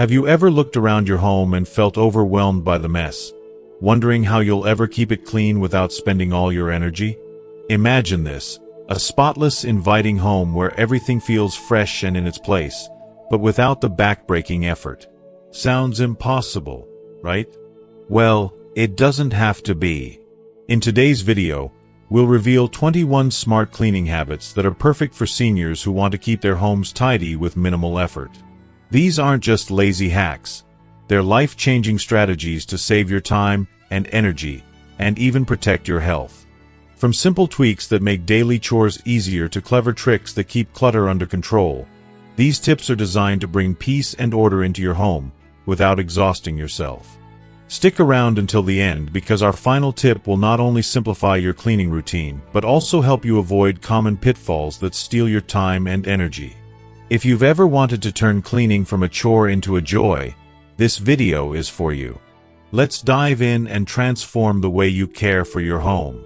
Have you ever looked around your home and felt overwhelmed by the mess, wondering how you'll ever keep it clean without spending all your energy? Imagine this, a spotless, inviting home where everything feels fresh and in its place, but without the back-breaking effort. Sounds impossible, right? Well, it doesn't have to be. In today's video, we'll reveal 21 smart cleaning habits that are perfect for seniors who want to keep their homes tidy with minimal effort. These aren't just lazy hacks. They're life-changing strategies to save your time and energy, and even protect your health. From simple tweaks that make daily chores easier to clever tricks that keep clutter under control, these tips are designed to bring peace and order into your home without exhausting yourself. Stick around until the end because our final tip will not only simplify your cleaning routine, but also help you avoid common pitfalls that steal your time and energy. If you've ever wanted to turn cleaning from a chore into a joy, this video is for you. Let's dive in and transform the way you care for your home.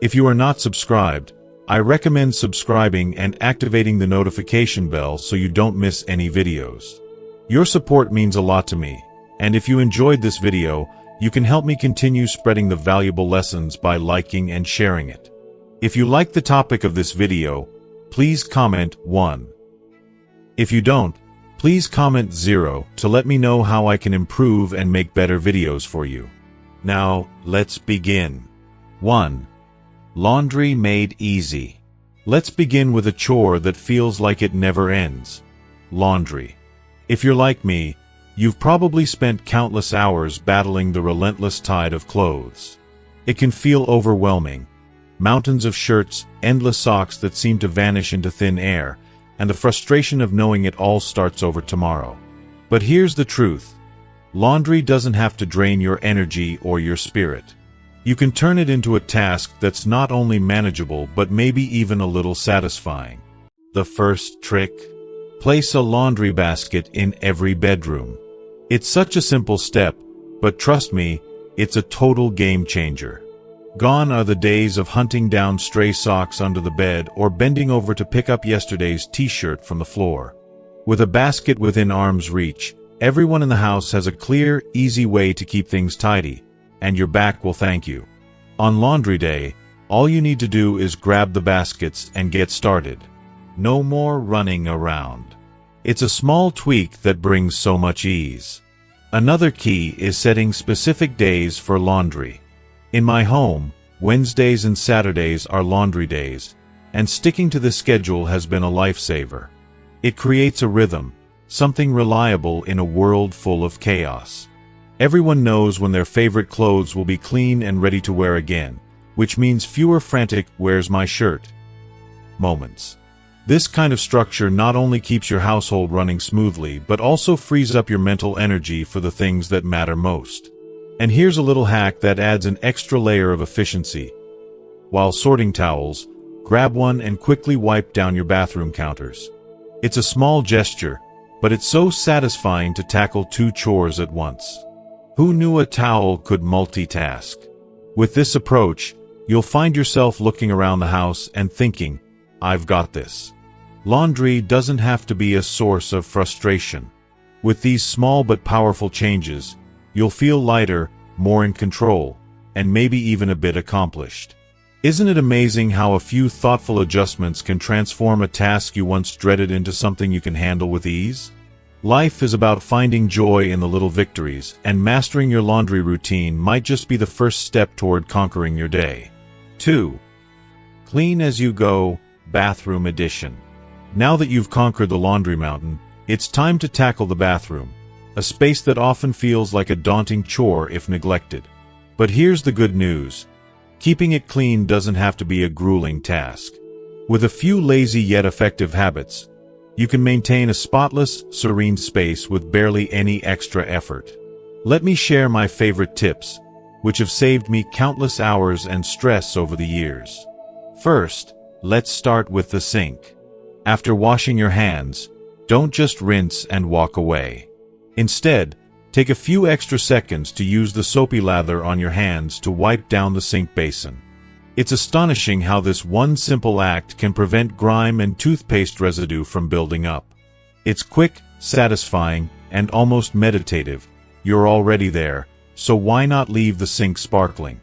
If you are not subscribed, I recommend subscribing and activating the notification bell so you don't miss any videos. Your support means a lot to me, and if you enjoyed this video, you can help me continue spreading the valuable lessons by liking and sharing it. If you like the topic of this video, please comment 1. If you don't, please comment 0 to let me know how I can improve and make better videos for you. Now, let's begin. 1. Laundry made easy. Let's begin with a chore that feels like it never ends. Laundry. If you're like me, you've probably spent countless hours battling the relentless tide of clothes. It can feel overwhelming. Mountains of shirts, endless socks that seem to vanish into thin air, and the frustration of knowing it all starts over tomorrow. But here's the truth. Laundry doesn't have to drain your energy or your spirit. You can turn it into a task that's not only manageable but maybe even a little satisfying. The first trick: place a laundry basket in every bedroom. It's such a simple step, but trust me, it's a total game changer. Gone are the days of hunting down stray socks under the bed or bending over to pick up yesterday's t-shirt from the floor. With a basket within arm's reach, everyone in the house has a clear, easy way to keep things tidy, and your back will thank you. On laundry day, all you need to do is grab the baskets and get started. No more running around. It's a small tweak that brings so much ease. Another key is setting specific days for laundry. In my home, Wednesdays and Saturdays are laundry days, and sticking to this schedule has been a lifesaver. It creates a rhythm, something reliable in a world full of chaos. Everyone knows when their favorite clothes will be clean and ready to wear again, which means fewer frantic "where's my shirt" moments. This kind of structure not only keeps your household running smoothly, but also frees up your mental energy for the things that matter most. And here's a little hack that adds an extra layer of efficiency. While sorting towels, grab one and quickly wipe down your bathroom counters. It's a small gesture, but it's so satisfying to tackle 2 chores at once. Who knew a towel could multitask? With this approach, you'll find yourself looking around the house and thinking, "I've got this." Laundry doesn't have to be a source of frustration. With these small but powerful changes, you'll feel lighter, more in control, and maybe even a bit accomplished. Isn't it amazing how a few thoughtful adjustments can transform a task you once dreaded into something you can handle with ease? Life is about finding joy in the little victories, and mastering your laundry routine might just be the first step toward conquering your day. 2. Clean as you go, bathroom edition. Now that you've conquered the laundry mountain, it's time to tackle the bathroom, a space that often feels like a daunting chore if neglected. But here's the good news. Keeping it clean doesn't have to be a grueling task. With a few lazy yet effective habits, you can maintain a spotless, serene space with barely any extra effort. Let me share my favorite tips, which have saved me countless hours and stress over the years. First, let's start with the sink. After washing your hands, don't just rinse and walk away. Instead, take a few extra seconds to use the soapy lather on your hands to wipe down the sink basin. It's astonishing how this one simple act can prevent grime and toothpaste residue from building up. It's quick, satisfying, and almost meditative, you're already there, so why not leave the sink sparkling?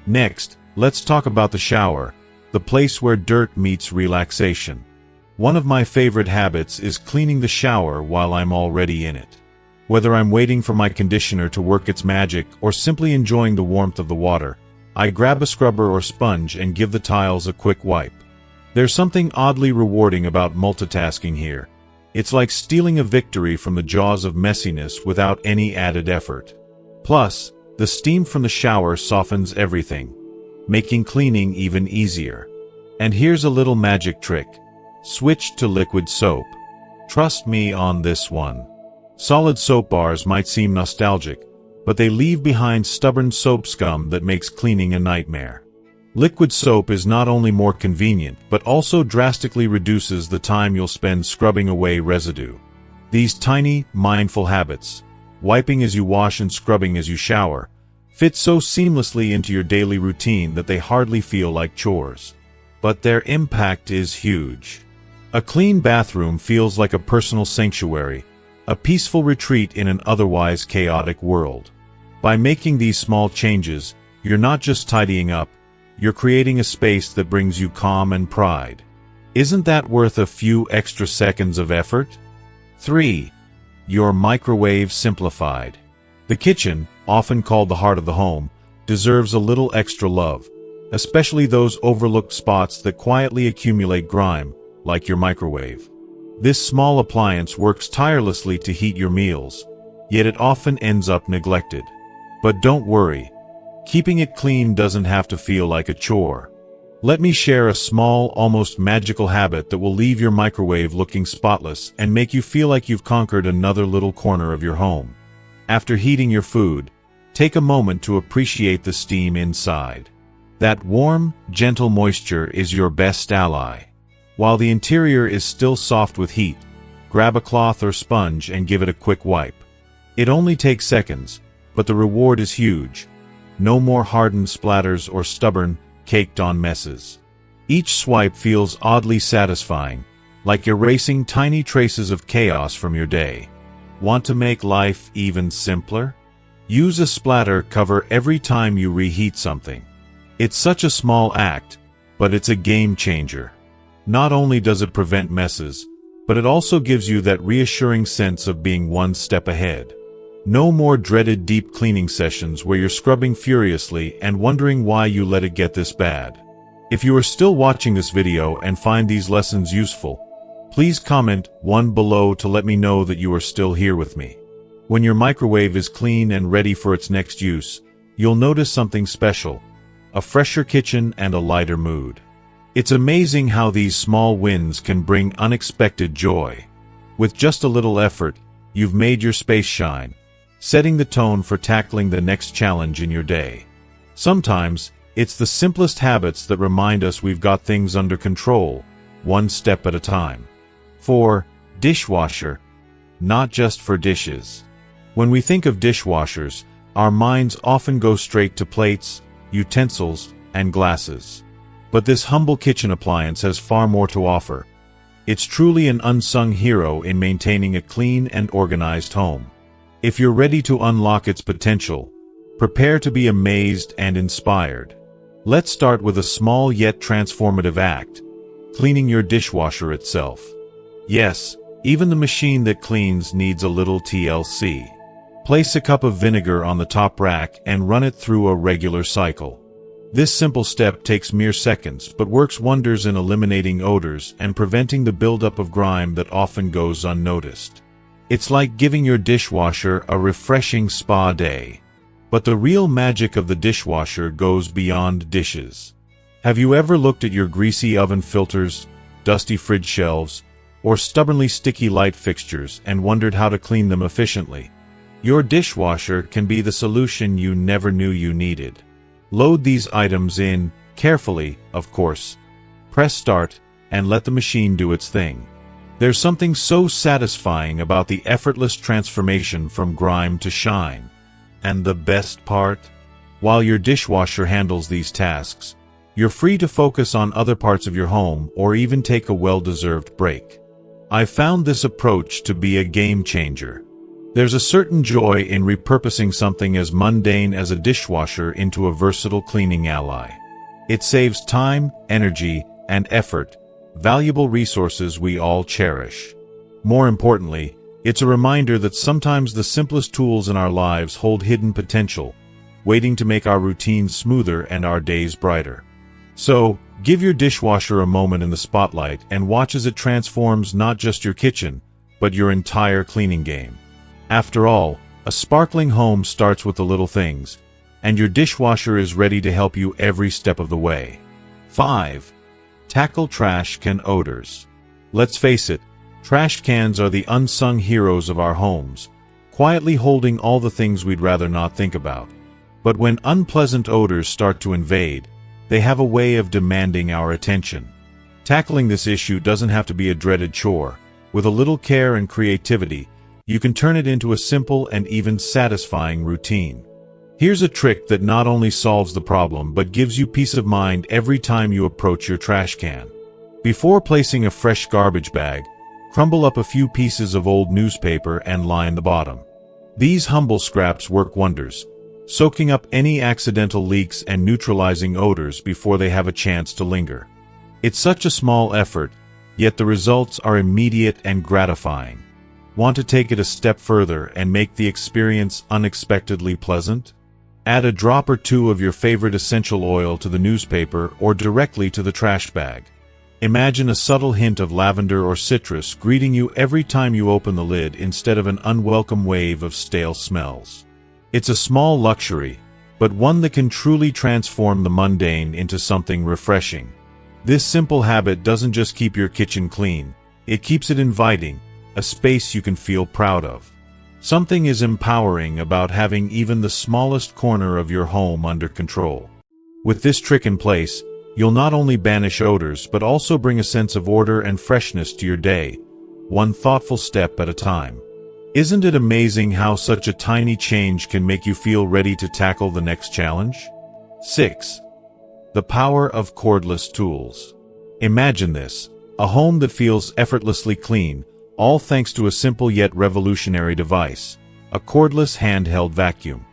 Next, let's talk about the shower, the place where dirt meets relaxation. One of my favorite habits is cleaning the shower while I'm already in it. Whether I'm waiting for my conditioner to work its magic or simply enjoying the warmth of the water, I grab a scrubber or sponge and give the tiles a quick wipe. There's something oddly rewarding about multitasking here. It's like stealing a victory from the jaws of messiness without any added effort. Plus, the steam from the shower softens everything, making cleaning even easier. And here's a little magic trick. Switch to liquid soap. Trust me on this one. Solid soap bars might seem nostalgic, but they leave behind stubborn soap scum that makes cleaning a nightmare. Liquid soap is not only more convenient, but also drastically reduces the time you'll spend scrubbing away residue. These tiny, mindful habits, wiping as you wash and scrubbing as you shower, fit so seamlessly into your daily routine that they hardly feel like chores. But their impact is huge. A clean bathroom feels like a personal sanctuary, a peaceful retreat in an otherwise chaotic world. By making these small changes, you're not just tidying up, you're creating a space that brings you calm and pride. Isn't that worth a few extra seconds of effort? 3. Your microwave simplified. The kitchen, often called the heart of the home, deserves a little extra love, especially those overlooked spots that quietly accumulate grime, like your microwave. This small appliance works tirelessly to heat your meals, yet it often ends up neglected. But don't worry. Keeping it clean doesn't have to feel like a chore. Let me share a small, almost magical habit that will leave your microwave looking spotless and make you feel like you've conquered another little corner of your home. After heating your food, take a moment to appreciate the steam inside. That warm, gentle moisture is your best ally. While the interior is still soft with heat, grab a cloth or sponge and give it a quick wipe. It only takes seconds, but the reward is huge. No more hardened splatters or stubborn, caked-on messes. Each swipe feels oddly satisfying, like erasing tiny traces of chaos from your day. Want to make life even simpler? Use a splatter cover every time you reheat something. It's such a small act, but it's a game changer. Not only does it prevent messes, but it also gives you that reassuring sense of being one step ahead. No more dreaded deep cleaning sessions where you're scrubbing furiously and wondering why you let it get this bad. If you are still watching this video and find these lessons useful, please comment 1 below to let me know that you are still here with me. When your microwave is clean and ready for its next use, you'll notice something special: a fresher kitchen and a lighter mood. It's amazing how these small wins can bring unexpected joy. With just a little effort, you've made your space shine, setting the tone for tackling the next challenge in your day. Sometimes, it's the simplest habits that remind us we've got things under control, one step at a time. 4. Dishwasher. Not just for dishes. When we think of dishwashers, our minds often go straight to plates, utensils, and glasses. But this humble kitchen appliance has far more to offer. It's truly an unsung hero in maintaining a clean and organized home. If you're ready to unlock its potential, prepare to be amazed and inspired. Let's start with a small yet transformative act: cleaning your dishwasher itself. Yes, even the machine that cleans needs a little TLC. Place a cup of vinegar on the top rack and run it through a regular cycle. This simple step takes mere seconds but works wonders in eliminating odors and preventing the buildup of grime that often goes unnoticed. It's like giving your dishwasher a refreshing spa day. But the real magic of the dishwasher goes beyond dishes. Have you ever looked at your greasy oven filters, dusty fridge shelves, or stubbornly sticky light fixtures and wondered how to clean them efficiently? Your dishwasher can be the solution you never knew you needed. Load these items in, carefully, of course. Press start, and let the machine do its thing. There's something so satisfying about the effortless transformation from grime to shine. And the best part? While your dishwasher handles these tasks, you're free to focus on other parts of your home or even take a well-deserved break. I found this approach to be a game changer. There's a certain joy in repurposing something as mundane as a dishwasher into a versatile cleaning ally. It saves time, energy, and effort, valuable resources we all cherish. More importantly, it's a reminder that sometimes the simplest tools in our lives hold hidden potential, waiting to make our routines smoother and our days brighter. So, give your dishwasher a moment in the spotlight and watch as it transforms not just your kitchen, but your entire cleaning game. After all, a sparkling home starts with the little things, and your dishwasher is ready to help you every step of the way. 5. Tackle trash can odors. Let's face it, trash cans are the unsung heroes of our homes, quietly holding all the things we'd rather not think about. But when unpleasant odors start to invade, they have a way of demanding our attention. Tackling this issue doesn't have to be a dreaded chore. With a little care and creativity, you can turn it into a simple and even satisfying routine. Here's a trick that not only solves the problem but gives you peace of mind every time you approach your trash can. Before placing a fresh garbage bag, crumble up a few pieces of old newspaper and line the bottom. These humble scraps work wonders, soaking up any accidental leaks and neutralizing odors before they have a chance to linger. It's such a small effort, yet the results are immediate and gratifying. Want to take it a step further and make the experience unexpectedly pleasant? Add a drop or two of your favorite essential oil to the newspaper or directly to the trash bag. Imagine a subtle hint of lavender or citrus greeting you every time you open the lid instead of an unwelcome wave of stale smells. It's a small luxury, but one that can truly transform the mundane into something refreshing. This simple habit doesn't just keep your kitchen clean, it keeps it inviting, a space you can feel proud of. Something is empowering about having even the smallest corner of your home under control. With this trick in place, you'll not only banish odors but also bring a sense of order and freshness to your day, one thoughtful step at a time. Isn't it amazing how such a tiny change can make you feel ready to tackle the next challenge? 6. The power of cordless tools. Imagine this, a home that feels effortlessly clean, all thanks to a simple yet revolutionary device, a cordless handheld vacuum.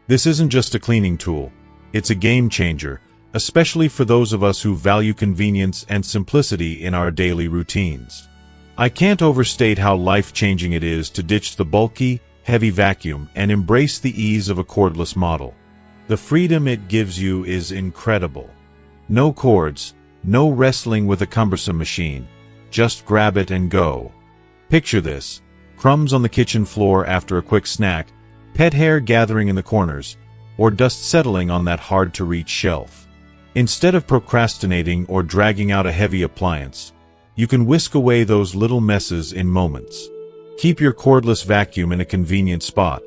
This isn't just a cleaning tool, it's a game changer, especially for those of us who value convenience and simplicity in our daily routines. I can't overstate how life-changing it is to ditch the bulky, heavy vacuum and embrace the ease of a cordless model. The freedom it gives you is incredible. No cords, no wrestling with a cumbersome machine, just grab it and go. Picture this, crumbs on the kitchen floor after a quick snack, pet hair gathering in the corners, or dust settling on that hard-to-reach shelf. Instead of procrastinating or dragging out a heavy appliance, you can whisk away those little messes in moments. Keep your cordless vacuum in a convenient spot,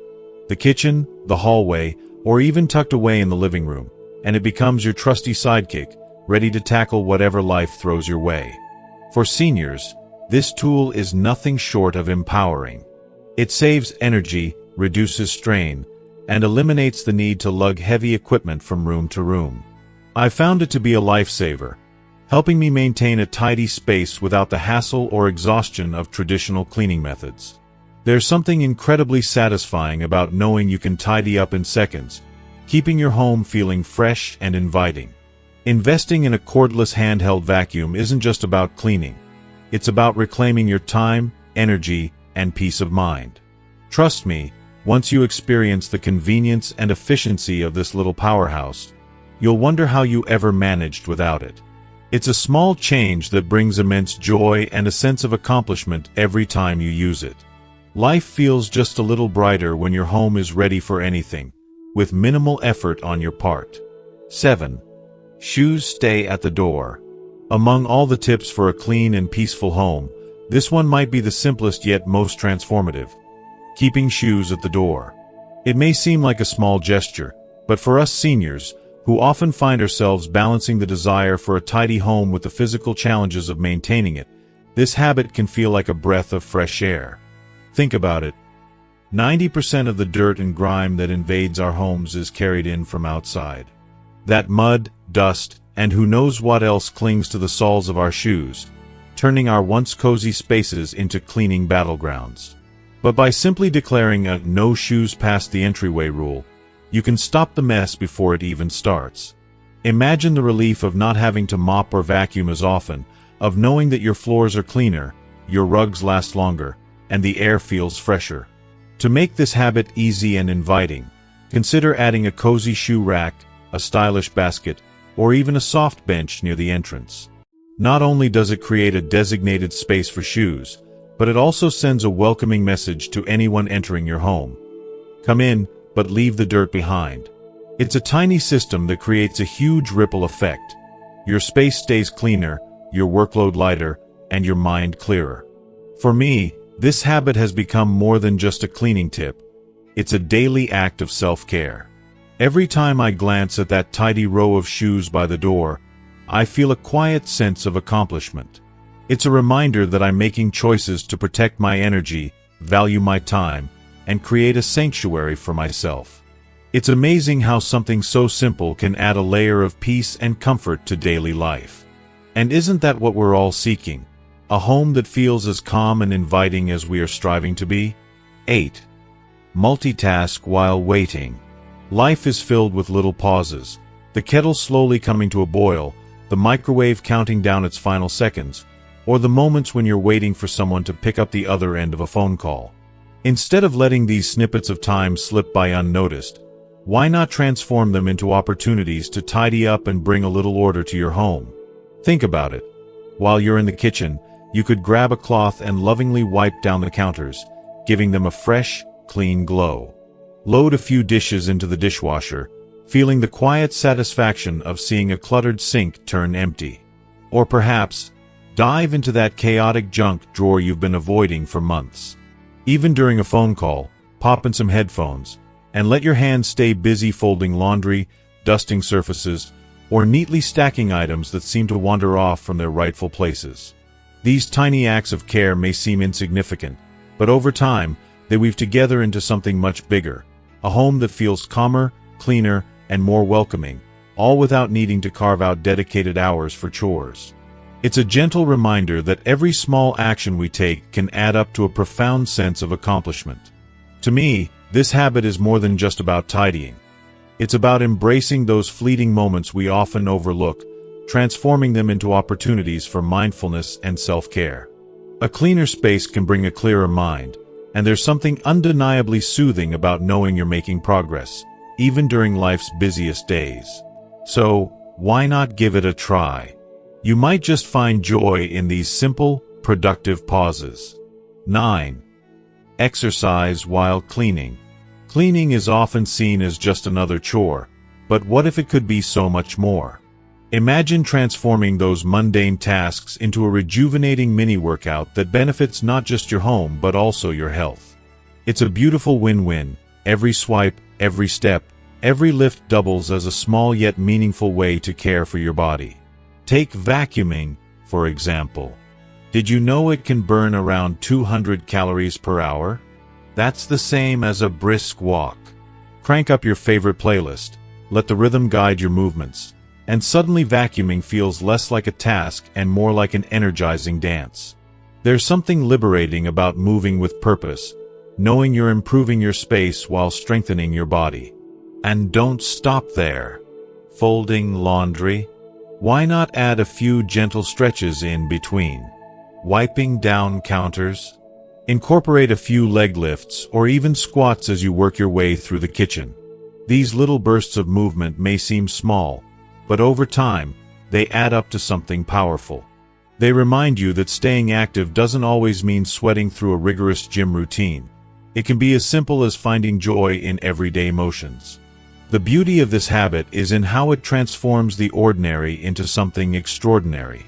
the kitchen, the hallway, or even tucked away in the living room, and it becomes your trusty sidekick, ready to tackle whatever life throws your way. For seniors, this tool is nothing short of empowering. It saves energy, reduces strain, and eliminates the need to lug heavy equipment from room to room. I found it to be a lifesaver, helping me maintain a tidy space without the hassle or exhaustion of traditional cleaning methods. There's something incredibly satisfying about knowing you can tidy up in seconds, keeping your home feeling fresh and inviting. Investing in a cordless handheld vacuum isn't just about cleaning. It's about reclaiming your time, energy, and peace of mind. Trust me, once you experience the convenience and efficiency of this little powerhouse, you'll wonder how you ever managed without it. It's a small change that brings immense joy and a sense of accomplishment every time you use it. Life feels just a little brighter when your home is ready for anything, with minimal effort on your part. 7. Shoes stay at the door. Among all the tips for a clean and peaceful home, this one might be the simplest yet most transformative. Keeping shoes at the door. It may seem like a small gesture, but for us seniors, who often find ourselves balancing the desire for a tidy home with the physical challenges of maintaining it, this habit can feel like a breath of fresh air. Think about it. 90% of the dirt and grime that invades our homes is carried in from outside. That mud, dust, and who knows what else clings to the soles of our shoes, turning our once cozy spaces into cleaning battlegrounds. But by simply declaring a "no shoes past the entryway" rule, you can stop the mess before it even starts. Imagine the relief of not having to mop or vacuum as often, of knowing that your floors are cleaner, your rugs last longer, and the air feels fresher. To make this habit easy and inviting, consider adding a cozy shoe rack, a stylish basket, or even a soft bench near the entrance. Not only does it create a designated space for shoes, but it also sends a welcoming message to anyone entering your home. Come in, but leave the dirt behind. It's a tiny system that creates a huge ripple effect. Your space stays cleaner, your workload lighter, and your mind clearer. For me, this habit has become more than just a cleaning tip. It's a daily act of self-care. Every time I glance at that tidy row of shoes by the door, I feel a quiet sense of accomplishment. It's a reminder that I'm making choices to protect my energy, value my time, and create a sanctuary for myself. It's amazing how something so simple can add a layer of peace and comfort to daily life. And isn't that what we're all seeking? A home that feels as calm and inviting as we are striving to be? 8. Multitask while waiting. Life is filled with little pauses. The kettle slowly coming to a boil, the microwave counting down its final seconds, or the moments when you're waiting for someone to pick up the other end of a phone call. Instead of letting these snippets of time slip by unnoticed, why not transform them into opportunities to tidy up and bring a little order to your home? Think about it. While you're in the kitchen, you could grab a cloth and lovingly wipe down the counters, giving them a fresh, clean glow. Load a few dishes into the dishwasher, feeling the quiet satisfaction of seeing a cluttered sink turn empty. Or perhaps, dive into that chaotic junk drawer you've been avoiding for months. Even during a phone call, pop in some headphones, and let your hands stay busy folding laundry, dusting surfaces, or neatly stacking items that seem to wander off from their rightful places. These tiny acts of care may seem insignificant, but over time, they weave together into something much bigger, a home that feels calmer, cleaner, and more welcoming, all without needing to carve out dedicated hours for chores. It's a gentle reminder that every small action we take can add up to a profound sense of accomplishment. To me, this habit is more than just about tidying. It's about embracing those fleeting moments we often overlook, transforming them into opportunities for mindfulness and self-care. A cleaner space can bring a clearer mind, and there's something undeniably soothing about knowing you're making progress, even during life's busiest days. So, why not give it a try? You might just find joy in these simple, productive pauses. 9. Exercise while cleaning. Cleaning is often seen as just another chore, but what if it could be so much more? Imagine transforming those mundane tasks into a rejuvenating mini-workout that benefits not just your home but also your health. It's a beautiful win-win. Every swipe, every step, every lift doubles as a small yet meaningful way to care for your body. Take vacuuming, for example. Did you know it can burn around 200 calories per hour? That's the same as a brisk walk. Crank up your favorite playlist, let the rhythm guide your movements, and suddenly vacuuming feels less like a task and more like an energizing dance. There's something liberating about moving with purpose, knowing you're improving your space while strengthening your body. And don't stop there. Folding laundry? Why not add a few gentle stretches in between? Wiping down counters? Incorporate a few leg lifts or even squats as you work your way through the kitchen. These little bursts of movement may seem small, but over time, they add up to something powerful. They remind you that staying active doesn't always mean sweating through a rigorous gym routine. It can be as simple as finding joy in everyday motions. The beauty of this habit is in how it transforms the ordinary into something extraordinary.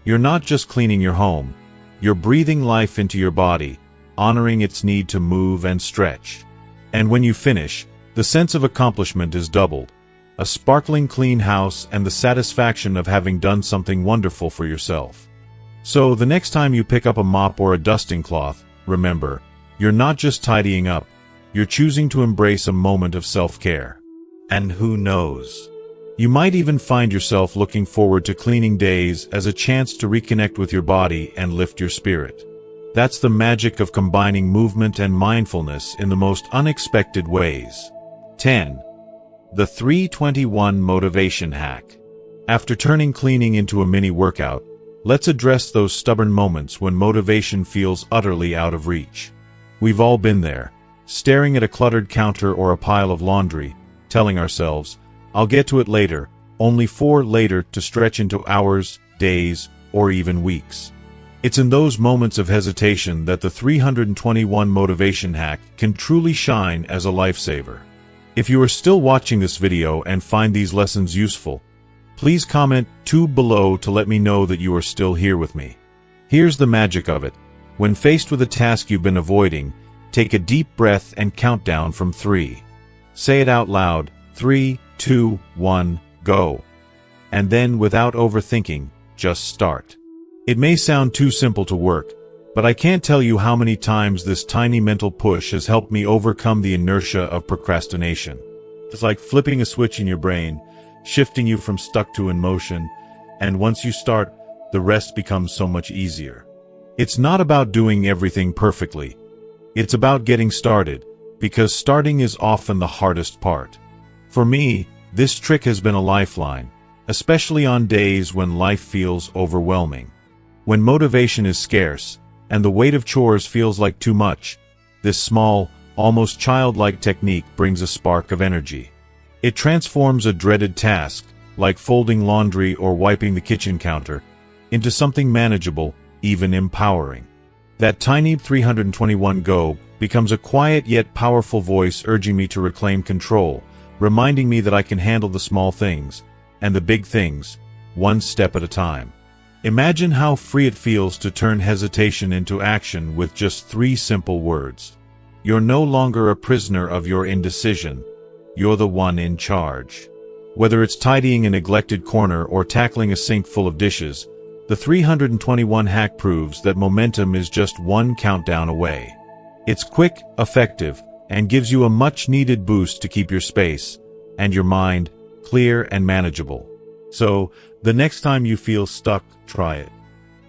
You're not just cleaning your home, you're breathing life into your body, honoring its need to move and stretch. And when you finish, the sense of accomplishment is doubled. A sparkling clean house and the satisfaction of having done something wonderful for yourself. So the next time you pick up a mop or a dusting cloth, remember, you're not just tidying up, you're choosing to embrace a moment of self-care. And who knows? You might even find yourself looking forward to cleaning days as a chance to reconnect with your body and lift your spirit. That's the magic of combining movement and mindfulness in the most unexpected ways. 10. The 321 Motivation Hack. After turning cleaning into a mini workout, let's address those stubborn moments when motivation feels utterly out of reach. We've all been there, staring at a cluttered counter or a pile of laundry, telling ourselves, "I'll get to it later," only for later to stretch into hours, days, or even weeks. It's in those moments of hesitation that the 321 Motivation Hack can truly shine as a lifesaver. If you are still watching this video and find these lessons useful, please comment 2 below to let me know that you are still here with me. Here's the magic of it. When faced with a task you've been avoiding, take a deep breath and count down from 3. Say it out loud, 3, 2, 1, go. And then, without overthinking, just start. It may sound too simple to work, but I can't tell you how many times this tiny mental push has helped me overcome the inertia of procrastination. It's like flipping a switch in your brain, shifting you from stuck to in motion, and once you start, the rest becomes so much easier. It's not about doing everything perfectly. It's about getting started, because starting is often the hardest part. For me, this trick has been a lifeline, especially on days when life feels overwhelming. When motivation is scarce, and the weight of chores feels like too much, this small, almost childlike technique brings a spark of energy. It transforms a dreaded task, like folding laundry or wiping the kitchen counter, into something manageable, even empowering. That tiny 321 go becomes a quiet yet powerful voice urging me to reclaim control, reminding me that I can handle the small things, and the big things, one step at a time. Imagine how free it feels to turn hesitation into action with just 3 simple words. You're no longer a prisoner of your indecision. You're the one in charge. Whether it's tidying a neglected corner or tackling a sink full of dishes, the 321 hack proves that momentum is just one countdown away. It's quick, effective, and gives you a much-needed boost to keep your space and your mind clear and manageable. So, the next time you feel stuck, try it.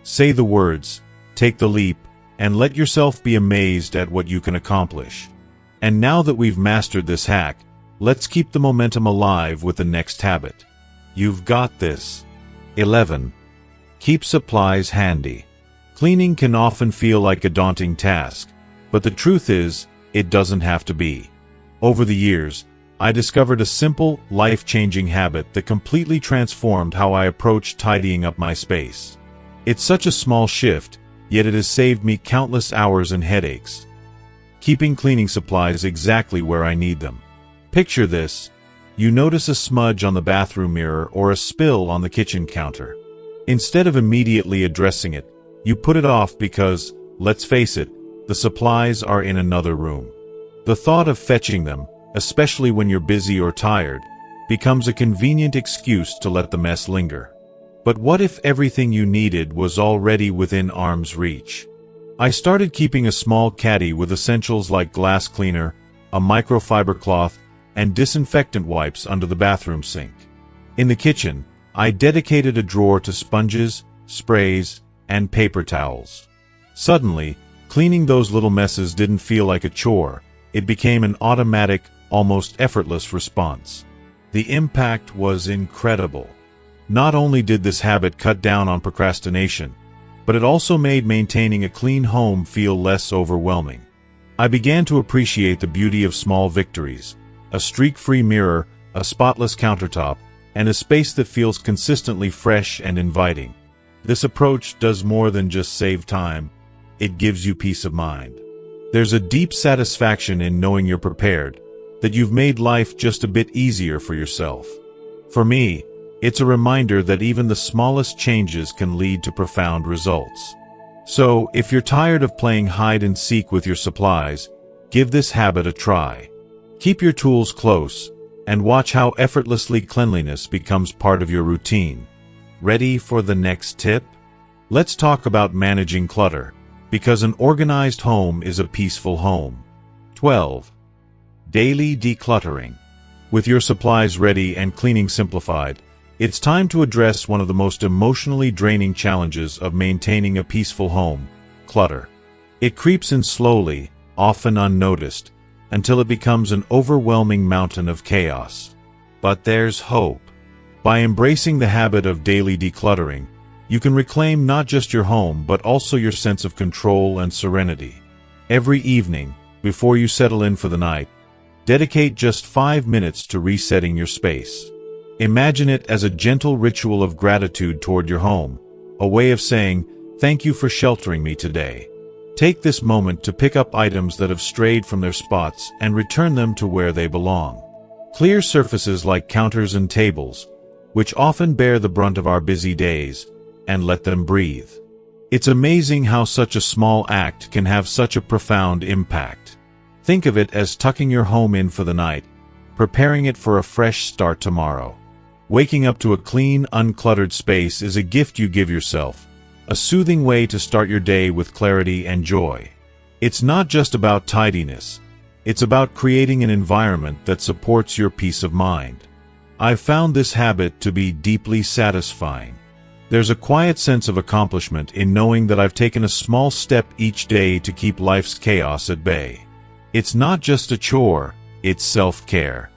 Say the words, take the leap, and let yourself be amazed at what you can accomplish. And now that we've mastered this hack, let's keep the momentum alive with the next habit. You've got this. 11. Keep supplies handy. Cleaning can often feel like a daunting task, but the truth is, it doesn't have to be. Over the years, I discovered a simple, life-changing habit that completely transformed how I approach tidying up my space. It's such a small shift, yet it has saved me countless hours and headaches. Keeping cleaning supplies exactly where I need them. Picture this. You notice a smudge on the bathroom mirror or a spill on the kitchen counter. Instead of immediately addressing it, you put it off because, let's face it, the supplies are in another room. The thought of fetching them, especially when you're busy or tired, becomes a convenient excuse to let the mess linger. But what if everything you needed was already within arm's reach? I started keeping a small caddy with essentials like glass cleaner, a microfiber cloth, and disinfectant wipes under the bathroom sink. In the kitchen, I dedicated a drawer to sponges, sprays, and paper towels. Suddenly, cleaning those little messes didn't feel like a chore. It became an automatic, almost effortless response. The impact was incredible. Not only did this habit cut down on procrastination, but it also made maintaining a clean home feel less overwhelming. I began to appreciate the beauty of small victories, a streak-free mirror, a spotless countertop, and a space that feels consistently fresh and inviting. This approach does more than just save time, it gives you peace of mind. There's a deep satisfaction in knowing you're prepared, that you've made life just a bit easier for yourself. For me, it's a reminder that even the smallest changes can lead to profound results. So, if you're tired of playing hide and seek with your supplies, give this habit a try. Keep your tools close, and watch how effortlessly cleanliness becomes part of your routine. Ready for the next tip? Let's talk about managing clutter, because an organized home is a peaceful home. 12. Daily decluttering. With your supplies ready and cleaning simplified, it's time to address one of the most emotionally draining challenges of maintaining a peaceful home: clutter. It creeps in slowly, often unnoticed, until it becomes an overwhelming mountain of chaos. But there's hope. By embracing the habit of daily decluttering, you can reclaim not just your home but also your sense of control and serenity. Every evening, before you settle in for the night, dedicate just 5 minutes to resetting your space. Imagine it as a gentle ritual of gratitude toward your home, a way of saying, "Thank you for sheltering me today." Take this moment to pick up items that have strayed from their spots and return them to where they belong. Clear surfaces like counters and tables, which often bear the brunt of our busy days, and let them breathe. It's amazing how such a small act can have such a profound impact. Think of it as tucking your home in for the night, preparing it for a fresh start tomorrow. Waking up to a clean, uncluttered space is a gift you give yourself, a soothing way to start your day with clarity and joy. It's not just about tidiness. It's about creating an environment that supports your peace of mind. I've found this habit to be deeply satisfying. There's a quiet sense of accomplishment in knowing that I've taken a small step each day to keep life's chaos at bay. It's not just a chore, it's self-care.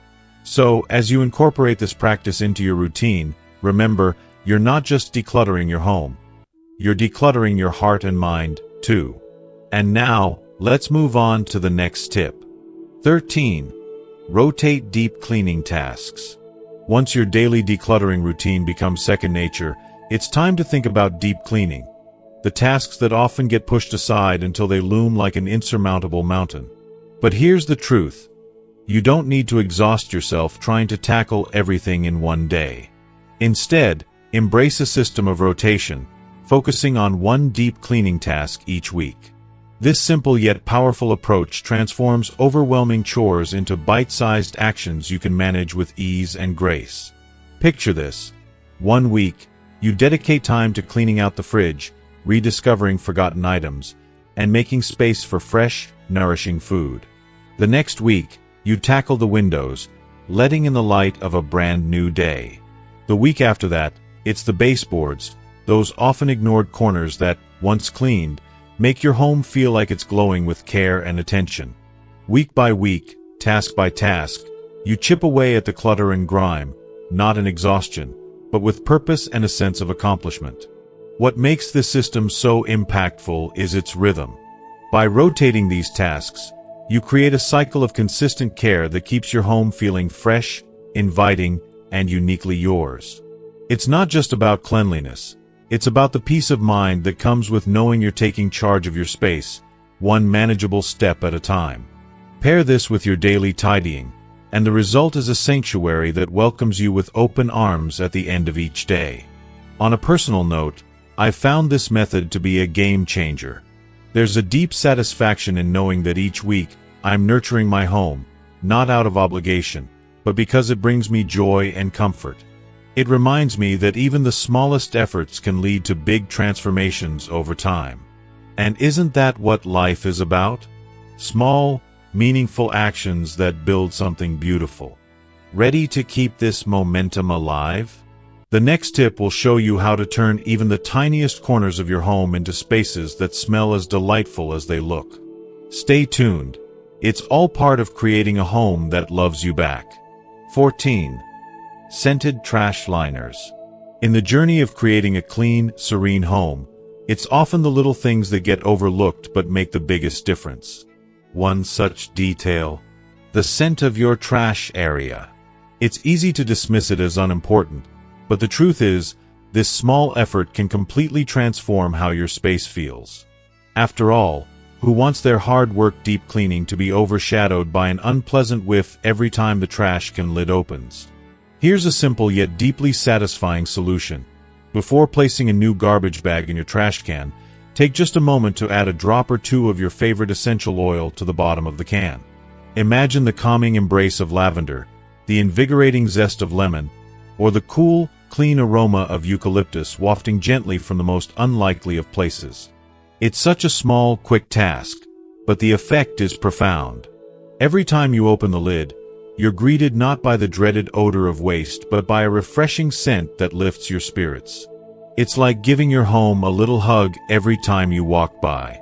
So, as you incorporate this practice into your routine, remember, you're not just decluttering your home. You're decluttering your heart and mind, too. And now, let's move on to the next tip. 13. Rotate deep cleaning tasks. Once your daily decluttering routine becomes second nature, it's time to think about deep cleaning, the tasks that often get pushed aside until they loom like an insurmountable mountain. But here's the truth. You don't need to exhaust yourself trying to tackle everything in one day. Instead, embrace a system of rotation, focusing on one deep cleaning task each week. This simple yet powerful approach transforms overwhelming chores into bite-sized actions you can manage with ease and grace. Picture this. 1 week, you dedicate time to cleaning out the fridge, rediscovering forgotten items, and making space for fresh, nourishing food. The next week, you tackle the windows, letting in the light of a brand new day. The week after that, it's the baseboards, those often ignored corners that, once cleaned, make your home feel like it's glowing with care and attention. Week by week, task by task, you chip away at the clutter and grime, not in exhaustion, but with purpose and a sense of accomplishment. What makes this system so impactful is its rhythm. By rotating these tasks, you create a cycle of consistent care that keeps your home feeling fresh, inviting, and uniquely yours. It's not just about cleanliness. It's about the peace of mind that comes with knowing you're taking charge of your space, one manageable step at a time. Pair this with your daily tidying, and the result is a sanctuary that welcomes you with open arms at the end of each day. On a personal note, I've found this method to be a game changer. There's a deep satisfaction in knowing that each week, I'm nurturing my home, not out of obligation, but because it brings me joy and comfort. It reminds me that even the smallest efforts can lead to big transformations over time. And isn't that what life is about? Small, meaningful actions that build something beautiful. Ready to keep this momentum alive? The next tip will show you how to turn even the tiniest corners of your home into spaces that smell as delightful as they look. Stay tuned. It's all part of creating a home that loves you back. 14. Scented trash liners. In the journey of creating a clean, serene home, it's often the little things that get overlooked but make the biggest difference. One such detail: the scent of your trash area. It's easy to dismiss it as unimportant, but the truth is, this small effort can completely transform how your space feels. After all, who wants their hard work deep cleaning to be overshadowed by an unpleasant whiff every time the trash can lid opens? Here's a simple yet deeply satisfying solution. Before placing a new garbage bag in your trash can, take just a moment to add a drop or two of your favorite essential oil to the bottom of the can. Imagine the calming embrace of lavender, the invigorating zest of lemon, or the cool, clean aroma of eucalyptus wafting gently from the most unlikely of places. It's such a small, quick task, but the effect is profound. Every time you open the lid, you're greeted not by the dreaded odor of waste but by a refreshing scent that lifts your spirits. It's like giving your home a little hug every time you walk by.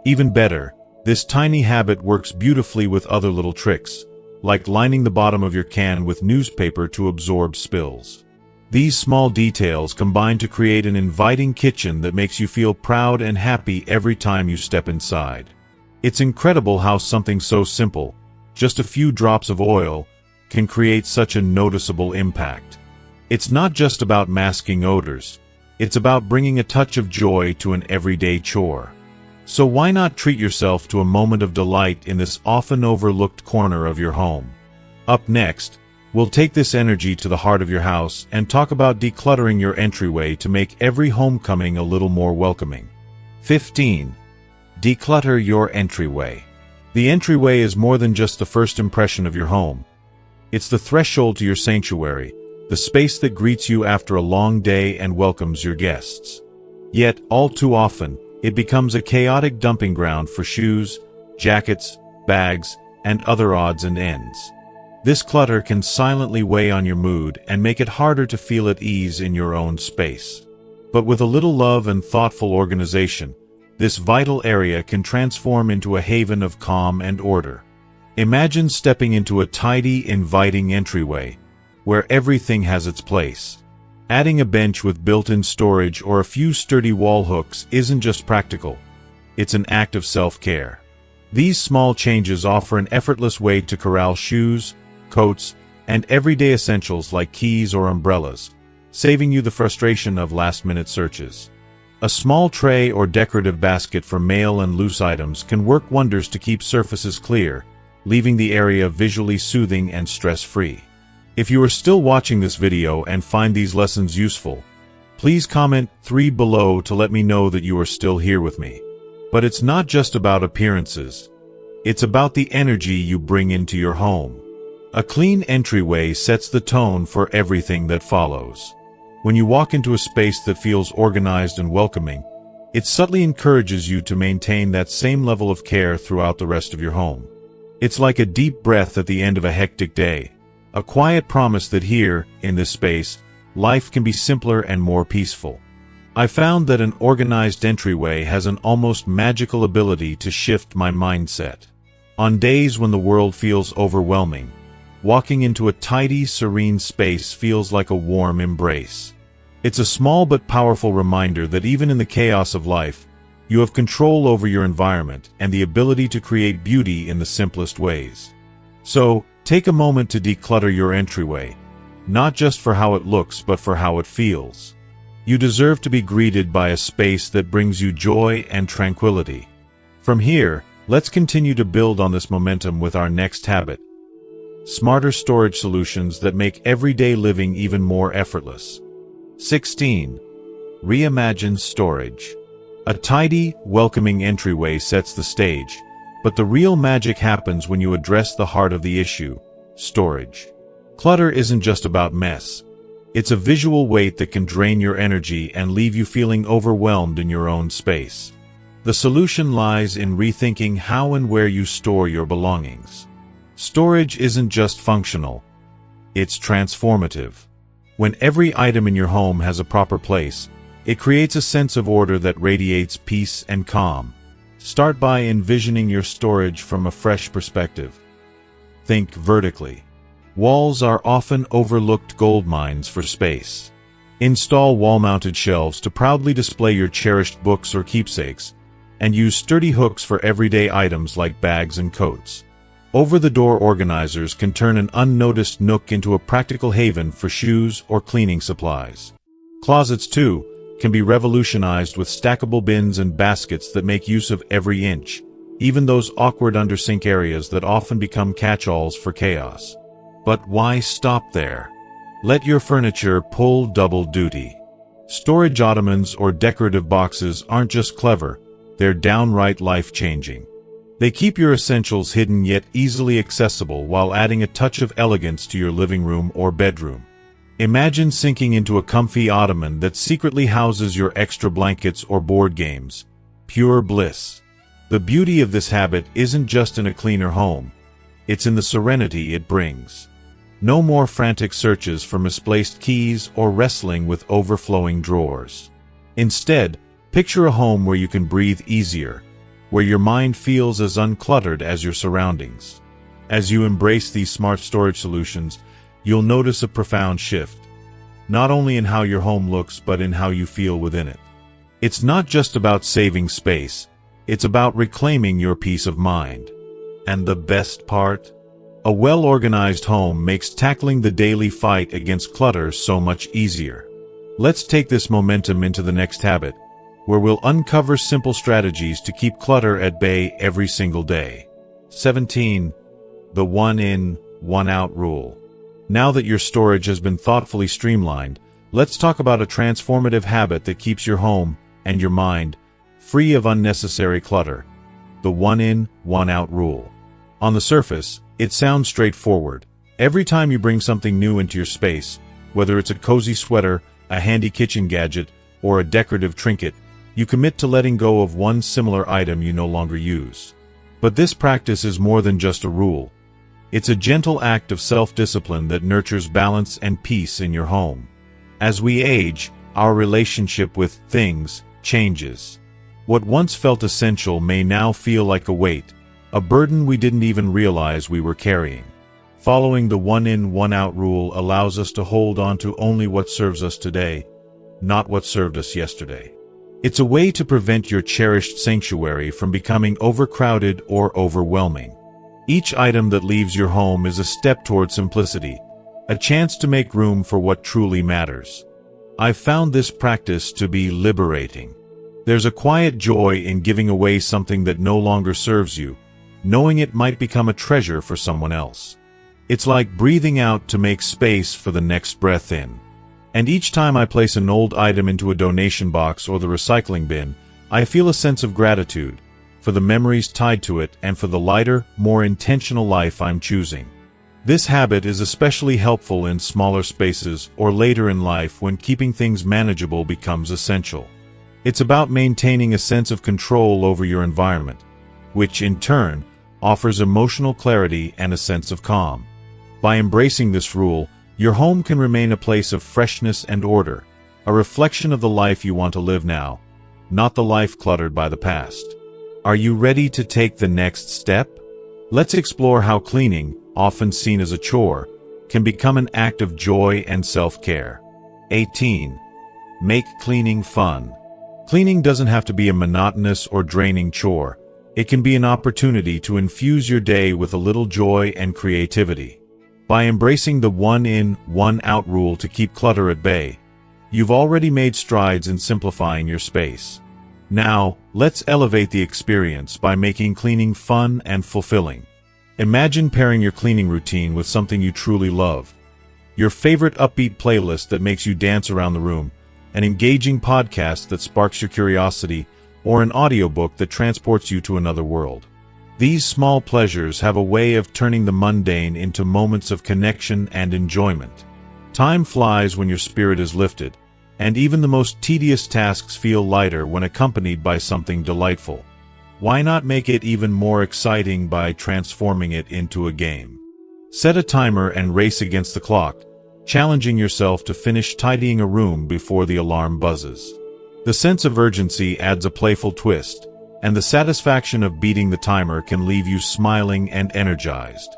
Even better, this tiny habit works beautifully with other little tricks, like lining the bottom of your can with newspaper to absorb spills. These small details combine to create an inviting kitchen that makes you feel proud and happy every time you step inside. It's incredible how something so simple, just a few drops of oil, can create such a noticeable impact. It's not just about masking odors, it's about bringing a touch of joy to an everyday chore. So why not treat yourself to a moment of delight in this often overlooked corner of your home? Up next, we'll take this energy to the heart of your house and talk about decluttering your entryway to make every homecoming a little more welcoming. 15. Declutter your entryway. The entryway is more than just the first impression of your home. It's the threshold to your sanctuary, the space that greets you after a long day and welcomes your guests. Yet, all too often, it becomes a chaotic dumping ground for shoes, jackets, bags, and other odds and ends. This clutter can silently weigh on your mood and make it harder to feel at ease in your own space. But with a little love and thoughtful organization, this vital area can transform into a haven of calm and order. Imagine stepping into a tidy, inviting entryway, where everything has its place. Adding a bench with built-in storage or a few sturdy wall hooks isn't just practical, it's an act of self-care. These small changes offer an effortless way to corral shoes, coats, and everyday essentials like keys or umbrellas, saving you the frustration of last-minute searches. A small tray or decorative basket for mail and loose items can work wonders to keep surfaces clear, leaving the area visually soothing and stress-free. If you are still watching this video and find these lessons useful, please comment 3 below to let me know that you are still here with me. But it's not just about appearances. It's about the energy you bring into your home. A clean entryway sets the tone for everything that follows. When you walk into a space that feels organized and welcoming, it subtly encourages you to maintain that same level of care throughout the rest of your home. It's like a deep breath at the end of a hectic day. A quiet promise that here, in this space, life can be simpler and more peaceful. I found that an organized entryway has an almost magical ability to shift my mindset. On days when the world feels overwhelming, walking into a tidy, serene space feels like a warm embrace. It's a small but powerful reminder that even in the chaos of life, you have control over your environment and the ability to create beauty in the simplest ways. So, take a moment to declutter your entryway, not just for how it looks but for how it feels. You deserve to be greeted by a space that brings you joy and tranquility. From here, let's continue to build on this momentum with our next habit: smarter storage solutions that make everyday living even more effortless. 16. Reimagine storage. A tidy, welcoming entryway sets the stage, but the real magic happens when you address the heart of the issue: storage. Clutter isn't just about mess. It's a visual weight that can drain your energy and leave you feeling overwhelmed in your own space. The solution lies in rethinking how and where you store your belongings. Storage isn't just functional, it's transformative. When every item in your home has a proper place, it creates a sense of order that radiates peace and calm. Start by envisioning your storage from a fresh perspective. Think vertically. Walls are often overlooked gold mines for space. Install wall-mounted shelves to proudly display your cherished books or keepsakes, and use sturdy hooks for everyday items like bags and coats. Over-the-door organizers can turn an unnoticed nook into a practical haven for shoes or cleaning supplies. Closets, too, can be revolutionized with stackable bins and baskets that make use of every inch, even those awkward under-sink areas that often become catch-alls for chaos. But why stop there? Let your furniture pull double duty. Storage ottomans or decorative boxes aren't just clever, they're downright life-changing. They keep your essentials hidden yet easily accessible while adding a touch of elegance to your living room or bedroom. Imagine sinking into a comfy ottoman that secretly houses your extra blankets or board games. Pure bliss. The beauty of this habit isn't just in a cleaner home, it's in the serenity it brings. No more frantic searches for misplaced keys or wrestling with overflowing drawers. Instead, picture a home where you can breathe easier, where your mind feels as uncluttered as your surroundings. As you embrace these smart storage solutions, you'll notice a profound shift, not only in how your home looks but in how you feel within it. It's not just about saving space, it's about reclaiming your peace of mind. And the best part? A well-organized home makes tackling the daily fight against clutter so much easier. Let's take this momentum into the next habit, where we'll uncover simple strategies to keep clutter at bay every single day. 17. The one in, one out rule. Now that your storage has been thoughtfully streamlined, let's talk about a transformative habit that keeps your home and your mind free of unnecessary clutter. The one in, one out rule. On the surface, it sounds straightforward. Every time you bring something new into your space, whether it's a cozy sweater, a handy kitchen gadget, or a decorative trinket, you commit to letting go of one similar item you no longer use. But this practice is more than just a rule. It's a gentle act of self-discipline that nurtures balance and peace in your home. As we age, our relationship with things changes. What once felt essential may now feel like a weight, a burden we didn't even realize we were carrying. Following the one in, one out rule allows us to hold on to only what serves us today, not what served us yesterday. It's a way to prevent your cherished sanctuary from becoming overcrowded or overwhelming. Each item that leaves your home is a step toward simplicity, a chance to make room for what truly matters. I've found this practice to be liberating. There's a quiet joy in giving away something that no longer serves you, knowing it might become a treasure for someone else. It's like breathing out to make space for the next breath in. And each time I place an old item into a donation box or the recycling bin, I feel a sense of gratitude for the memories tied to it and for the lighter, more intentional life I'm choosing. This habit is especially helpful in smaller spaces or later in life when keeping things manageable becomes essential. It's about maintaining a sense of control over your environment, which in turn offers emotional clarity and a sense of calm. By embracing this rule, your home can remain a place of freshness and order, a reflection of the life you want to live now, not the life cluttered by the past. Are you ready to take the next step? Let's explore how cleaning, often seen as a chore, can become an act of joy and self-care. 18. Make cleaning fun. Cleaning doesn't have to be a monotonous or draining chore. It can be an opportunity to infuse your day with a little joy and creativity. By embracing the one in, one out rule to keep clutter at bay, you've already made strides in simplifying your space. Now, let's elevate the experience by making cleaning fun and fulfilling. Imagine pairing your cleaning routine with something you truly love. Your favorite upbeat playlist that makes you dance around the room, an engaging podcast that sparks your curiosity, or an audiobook that transports you to another world. These small pleasures have a way of turning the mundane into moments of connection and enjoyment. Time flies when your spirit is lifted, and even the most tedious tasks feel lighter when accompanied by something delightful. Why not make it even more exciting by transforming it into a game? Set a timer and race against the clock, challenging yourself to finish tidying a room before the alarm buzzes. The sense of urgency adds a playful twist, and the satisfaction of beating the timer can leave you smiling and energized.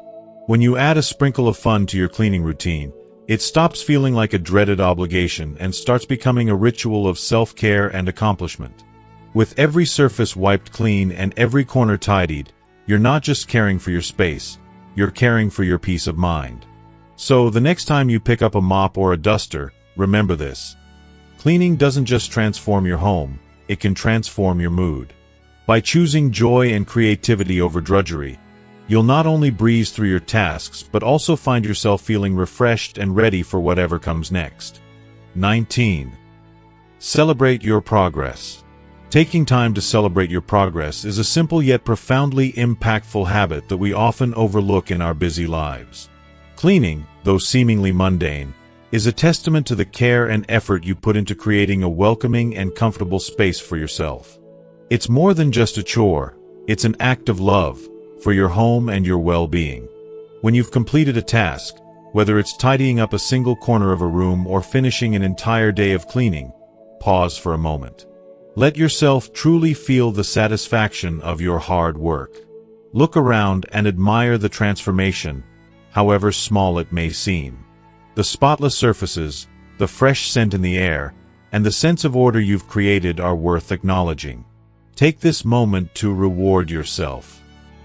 When you add a sprinkle of fun to your cleaning routine, it stops feeling like a dreaded obligation and starts becoming a ritual of self-care and accomplishment. With every surface wiped clean and every corner tidied, you're not just caring for your space, you're caring for your peace of mind. So the next time you pick up a mop or a duster, remember this. Cleaning doesn't just transform your home, it can transform your mood. By choosing joy and creativity over drudgery, you'll not only breeze through your tasks but also find yourself feeling refreshed and ready for whatever comes next. 19. Celebrate your progress. Taking time to celebrate your progress is a simple yet profoundly impactful habit that we often overlook in our busy lives. Cleaning, though seemingly mundane, is a testament to the care and effort you put into creating a welcoming and comfortable space for yourself. It's more than just a chore, it's an act of love for your home and your well-being. When you've completed a task, whether it's tidying up a single corner of a room or finishing an entire day of cleaning, pause for a moment. Let yourself truly feel the satisfaction of your hard work. Look around and admire the transformation, however small it may seem. The spotless surfaces, the fresh scent in the air, and the sense of order you've created are worth acknowledging. Take this moment to reward yourself.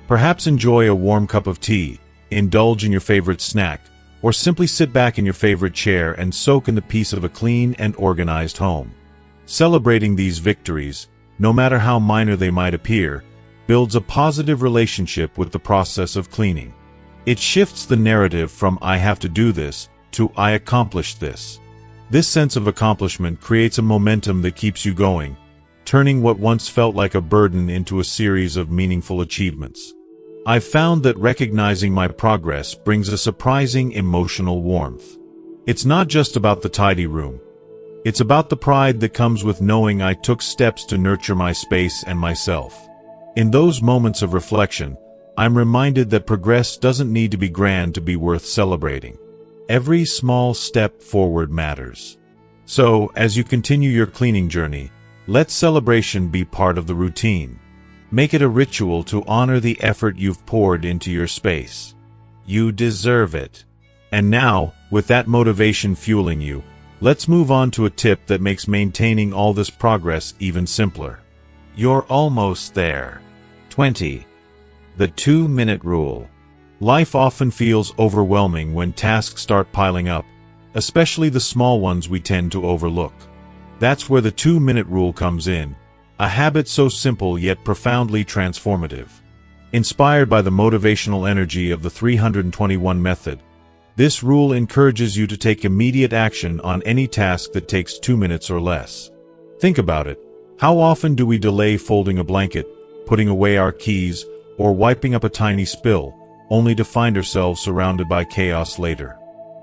Perhaps enjoy a warm cup of tea, indulge in your favorite snack, or simply sit back in your favorite chair and soak in the peace of a clean and organized home. Celebrating these victories, no matter how minor they might appear, builds a positive relationship with the process of cleaning. It shifts the narrative from "I have to do this" to "I accomplished this." This sense of accomplishment creates a momentum that keeps you going, turning what once felt like a burden into a series of meaningful achievements. I've found that recognizing my progress brings a surprising emotional warmth. It's not just about the tidy room. It's about the pride that comes with knowing I took steps to nurture my space and myself. In those moments of reflection, I'm reminded that progress doesn't need to be grand to be worth celebrating. Every small step forward matters. So, as you continue your cleaning journey, let celebration be part of the routine. Make it a ritual to honor the effort you've poured into your space. You deserve it. And now, with that motivation fueling you, let's move on to a tip that makes maintaining all this progress even simpler. You're almost there. 20. The 2-minute rule. Life often feels overwhelming when tasks start piling up, especially the small ones we tend to overlook. That's where the 2-minute rule comes in, a habit so simple yet profoundly transformative. Inspired by the motivational energy of the 321 method, this rule encourages you to take immediate action on any task that takes 2 minutes or less. Think about it. How often do we delay folding a blanket, putting away our keys, or wiping up a tiny spill, only to find ourselves surrounded by chaos later?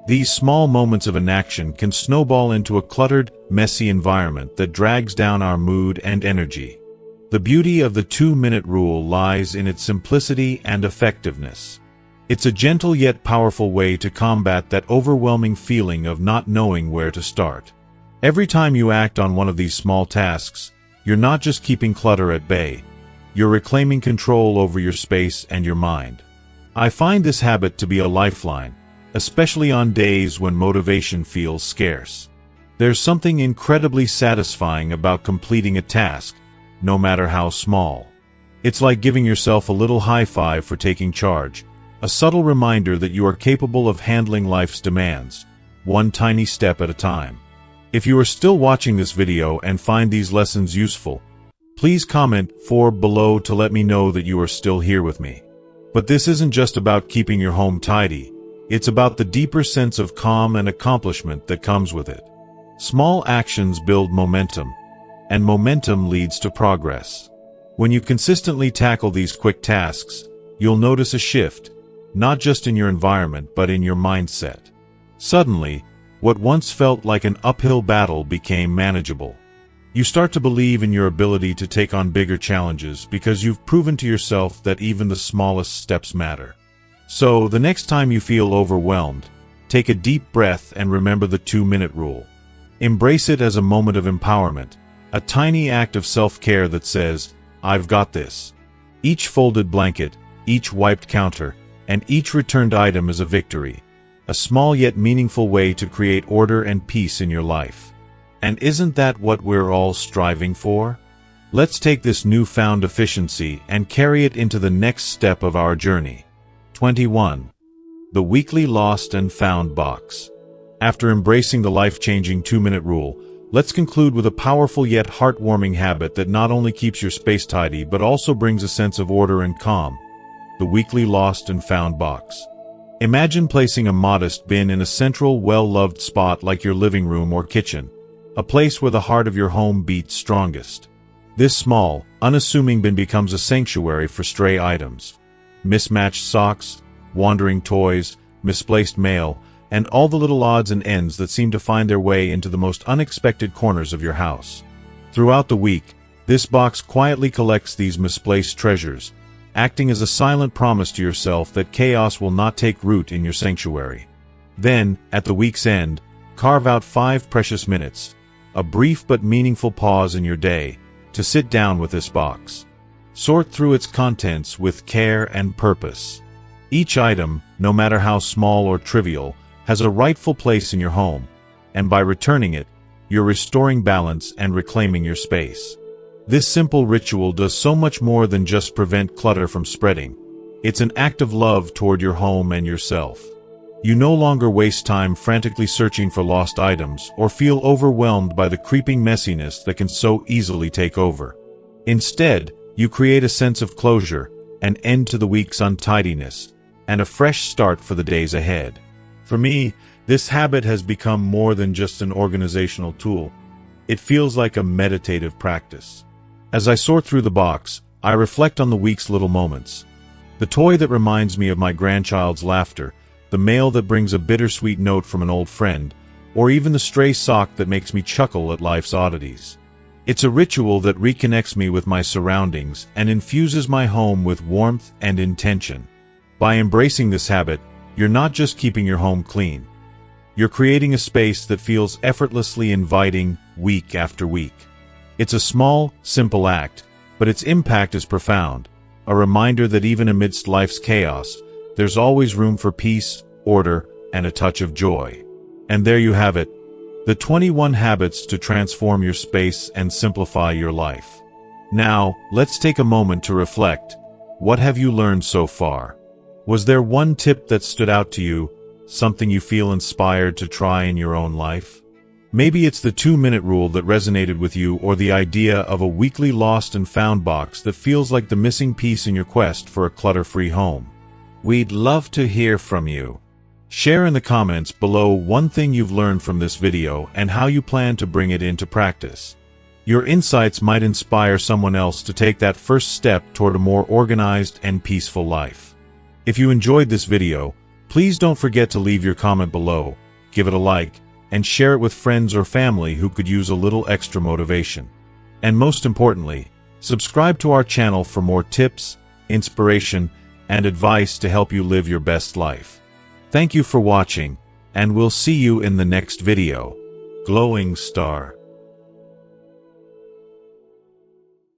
These small moments of inaction can snowball into a cluttered, messy environment that drags down our mood and energy. The beauty of the 2-minute rule lies in its simplicity and effectiveness. It's a gentle yet powerful way to combat that overwhelming feeling of not knowing where to start. Every time you act on one of these small tasks, you're not just keeping clutter at bay, you're reclaiming control over your space and your mind. I find this habit to be a lifeline, especially on days when motivation feels scarce. There's something incredibly satisfying about completing a task, no matter how small. It's like giving yourself a little high five for taking charge, a subtle reminder that you are capable of handling life's demands, one tiny step at a time. If you are still watching this video and find these lessons useful, please comment below to let me know that you are still here with me. But this isn't just about keeping your home tidy. It's about the deeper sense of calm and accomplishment that comes with it. Small actions build momentum, and momentum leads to progress. When you consistently tackle these quick tasks, you'll notice a shift, not just in your environment but in your mindset. Suddenly, what once felt like an uphill battle became manageable. You start to believe in your ability to take on bigger challenges because you've proven to yourself that even the smallest steps matter. So, the next time you feel overwhelmed, take a deep breath and remember the 2-minute rule. Embrace it as a moment of empowerment, a tiny act of self-care that says, "I've got this." Each folded blanket, each wiped counter, and each returned item is a victory, a small yet meaningful way to create order and peace in your life. And isn't that what we're all striving for? Let's take this newfound efficiency and carry it into the next step of our journey. 21. The weekly lost and found box. After embracing the life-changing 2-minute rule, let's conclude with a powerful yet heartwarming habit that not only keeps your space tidy but also brings a sense of order and calm. The weekly lost and found box. Imagine placing a modest bin in a central, well-loved spot like your living room or kitchen, a place where the heart of your home beats strongest. This small, unassuming bin becomes a sanctuary for stray items. Mismatched socks, wandering toys, misplaced mail, and all the little odds and ends that seem to find their way into the most unexpected corners of your house. Throughout the week, this box quietly collects these misplaced treasures, acting as a silent promise to yourself that chaos will not take root in your sanctuary. Then, at the week's end, carve out 5 precious minutes, a brief but meaningful pause in your day, to sit down with this box. Sort through its contents with care and purpose. Each item, no matter how small or trivial, has a rightful place in your home, and by returning it, you're restoring balance and reclaiming your space. This simple ritual does so much more than just prevent clutter from spreading. It's an act of love toward your home and yourself. You no longer waste time frantically searching for lost items or feel overwhelmed by the creeping messiness that can so easily take over. Instead, you create a sense of closure, an end to the week's untidiness, and a fresh start for the days ahead. For me, this habit has become more than just an organizational tool. It feels like a meditative practice. As I sort through the box, I reflect on the week's little moments. The toy that reminds me of my grandchild's laughter, the mail that brings a bittersweet note from an old friend, or even the stray sock that makes me chuckle at life's oddities. It's a ritual that reconnects me with my surroundings and infuses my home with warmth and intention. By embracing this habit, you're not just keeping your home clean. You're creating a space that feels effortlessly inviting week after week. It's a small, simple act, but its impact is profound, a reminder that even amidst life's chaos, there's always room for peace, order, and a touch of joy. And there you have it, the 21 habits to transform your space and simplify your life. Now, let's take a moment to reflect. What have you learned so far? Was there one tip that stood out to you, something you feel inspired to try in your own life? Maybe it's the 2-minute rule that resonated with you, or the idea of a weekly lost and found box that feels like the missing piece in your quest for a clutter-free home. We'd love to hear from you. Share in the comments below one thing you've learned from this video and how you plan to bring it into practice. Your insights might inspire someone else to take that first step toward a more organized and peaceful life. If you enjoyed this video, please don't forget to leave your comment below, give it a like, and share it with friends or family who could use a little extra motivation. And most importantly, subscribe to our channel for more tips, inspiration, and advice to help you live your best life. Thank you for watching, and we'll see you in the next video. Glowing Star.